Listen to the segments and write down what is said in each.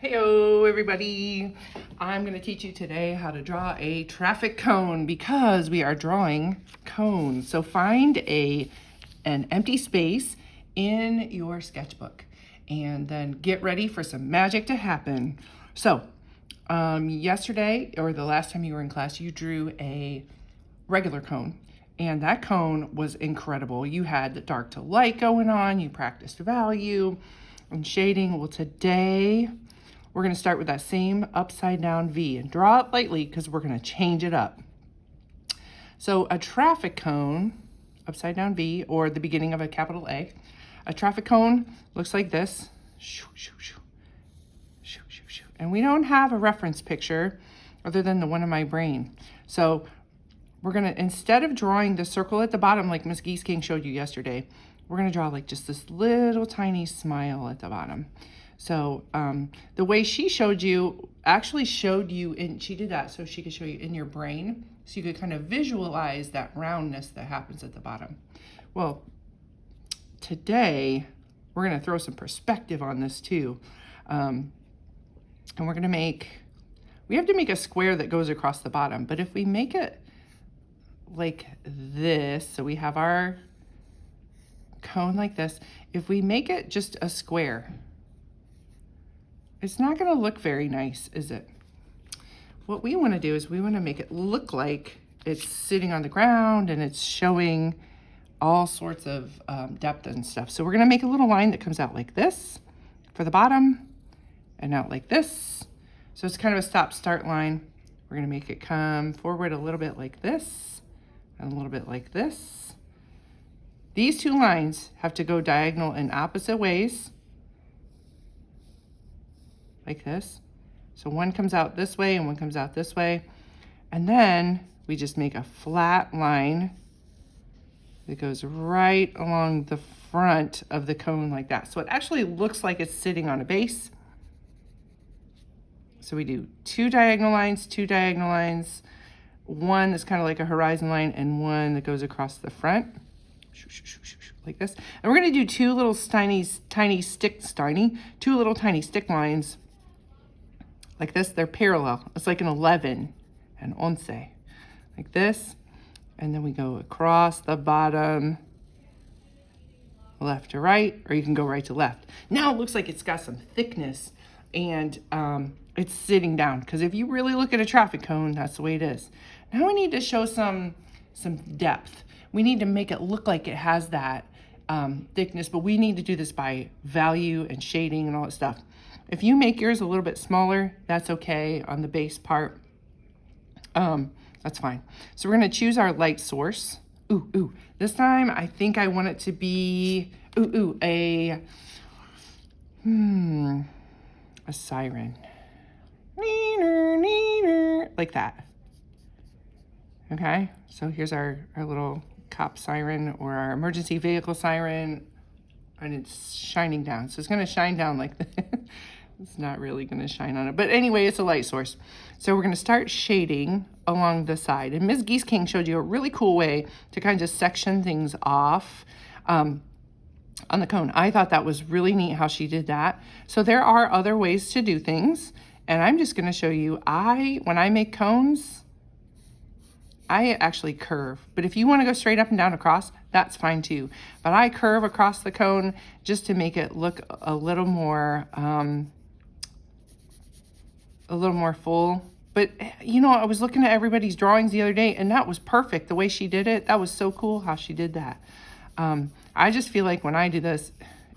Heyo everybody, I'm going to teach you today how to draw a traffic cone because we are drawing cones. So find an empty space in your sketchbook and then get ready for some magic to happen. So yesterday or the last time you were in class, you drew a regular cone. And that cone was incredible. You had the dark to light going on, you practiced value and shading. Well, today we're going to start with that same upside down V and draw it lightly because we're going to change it up. So a traffic cone, upside down V, or the beginning of a capital A. A traffic cone looks like this. And we don't have a reference picture other than the one in my brain. So we're going to, instead of drawing the circle at the bottom like Miss Geese King showed you yesterday, we're going to draw like just this little tiny smile at the bottom. So the way she showed you, actually showed you, and she did that so she could show you in your brain, so you could kind of visualize that roundness that happens at the bottom. Well, today we're going to throw some perspective on this too. And we're going to we have to make a square that goes across the bottom, but if we make it like this, so we have our cone like this, if we make it just a square, it's not going to look very nice, is it? What we want to do is we want to make it look like it's sitting on the ground and it's showing all sorts of depth and stuff. So we're going to make a little line that comes out like this for the bottom and out like this. So it's kind of a stop-start line. We're going to make it come forward a little bit like this and a little bit like this. These two lines have to go diagonal in opposite ways, like this. So one comes out this way and one comes out this way. And then we just make a flat line that goes right along the front of the cone like that. So it actually looks like it's sitting on a base. So we do two diagonal lines, one that's kind of like a horizon line and one that goes across the front like this. And we're going to do two little tiny stick lines like this. They're parallel. It's like an 11 and 11 like this. And then we go across the bottom, left to right, or you can go right to left. Now it looks like it's got some thickness and it's sitting down, because if you really look at a traffic cone, that's the way it is. Now we need to show some depth. We need to make it look like it has that thickness, but we need to do this by value and shading and all that stuff. If you make yours a little bit smaller, that's okay on the base part. That's fine. So we're going to choose our light source. This time I think I want it to be a siren. Like that. Okay, so here's our little cop siren or our emergency vehicle siren, and it's shining down. So it's going to shine down like that. It's not really going to shine on it. But anyway, it's a light source. So we're going to start shading along the side. And Ms. Geese King showed you a really cool way to kind of just section things off on the cone. I thought that was really neat how she did that. So there are other ways to do things. And I'm just going to show you, when I make cones, I actually curve. But if you want to go straight up and down across, that's fine too. But I curve across the cone just to make it look a little more full. But you know, I was looking at everybody's drawings the other day and that was perfect. The way she did it, that was so cool how she did that. I just feel like when I do this,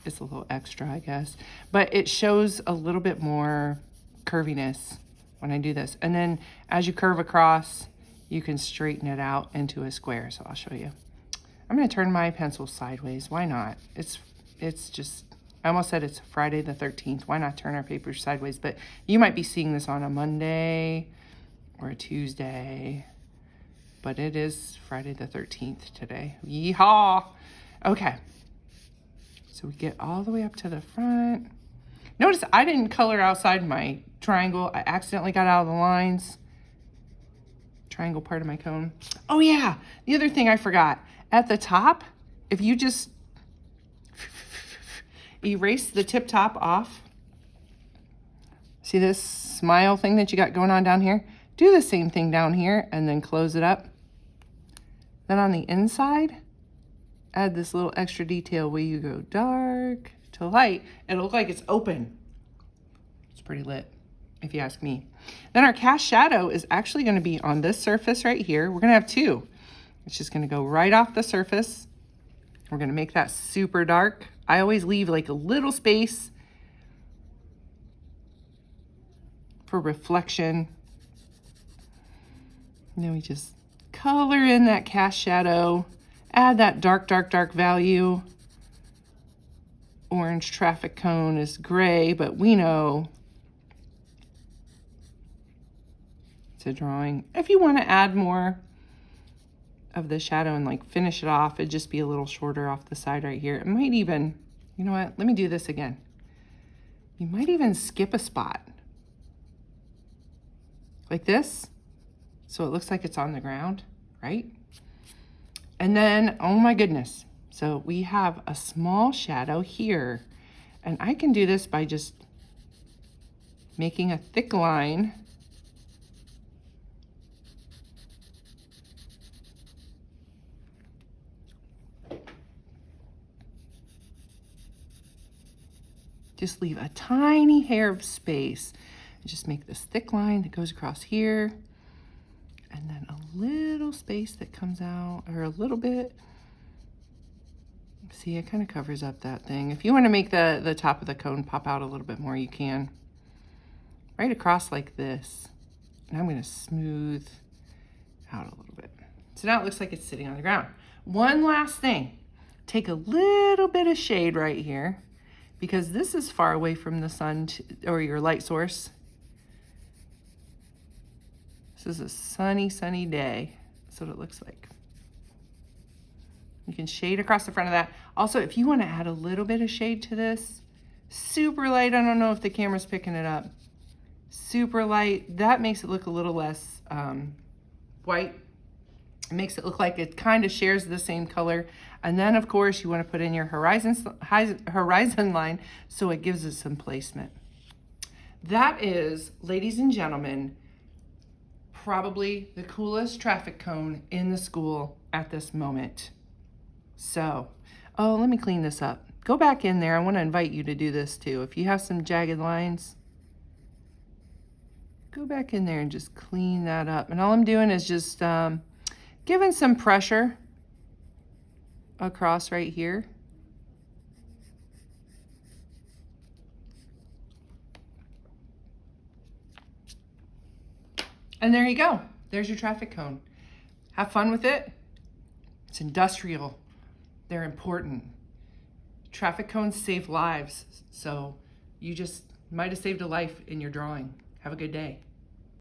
it's a little extra, I guess, but it shows a little bit more curviness when I do this. And then as you curve across, you can straighten it out into a square. So I'll show you. I'm going to turn my pencil sideways. Why not? It's just, I almost said it's Friday the 13th. Why not turn our papers sideways? But you might be seeing this on a Monday or a Tuesday, but it is Friday the 13th today. Yeehaw! Okay. So we get all the way up to the front. Notice I didn't color outside my triangle. I accidentally got out of the lines. Triangle part of my cone. Oh yeah, the other thing I forgot. At the top, if you just erase the tip top off See this smile thing that you got going on down here? Do the same thing down here and then close it up. Then on the inside, add this little extra detail where you go dark to light. It'll look like it's open. It's pretty lit, if you ask me. Then our cast shadow is actually going to be on this surface right here. We're going to have two. It's just going to go right off the surface. We're going to make that super dark. I always leave like a little space for reflection. And then we just color in that cast shadow, add that dark, dark, dark value. Orange traffic cone is gray, but we know it's a drawing. If you want to add more of the shadow and like finish it off, it'd just be a little shorter off the side right here. It might even, you know what, let me do this again. You might even skip a spot like this, so it looks like it's on the ground, right? And then, oh my goodness, so we have a small shadow here, and I can do this by just making a thick line just leave a tiny hair of space. Just make this thick line that goes across here, and then a little space that comes out, or a little bit. See, it kind of covers up that thing. If you want to make the top of the cone pop out a little bit more, you can. Right across like this. And I'm going to smooth out a little bit. So now it looks like it's sitting on the ground. One last thing. Take a little bit of shade right here, because this is far away from the sun or your light source. This is a sunny, sunny day. That's what it looks like. You can shade across the front of that. Also, if you want to add a little bit of shade to this, super light, I don't know if the camera's picking it up. Super light, that makes it look a little less white. It makes it look like it kind of shares the same color. And then, of course, you want to put in your horizon line so it gives us some placement. That is, ladies and gentlemen, probably the coolest traffic cone in the school at this moment. So, oh, let me clean this up. Go back in there. I want to invite you to do this too. If you have some jagged lines, go back in there and just clean that up. And all I'm doing is just giving some pressure across right here. And there you go. There's your traffic cone. Have fun with it. It's industrial. They're important. Traffic cones save lives. So you just might have saved a life in your drawing. Have a good day.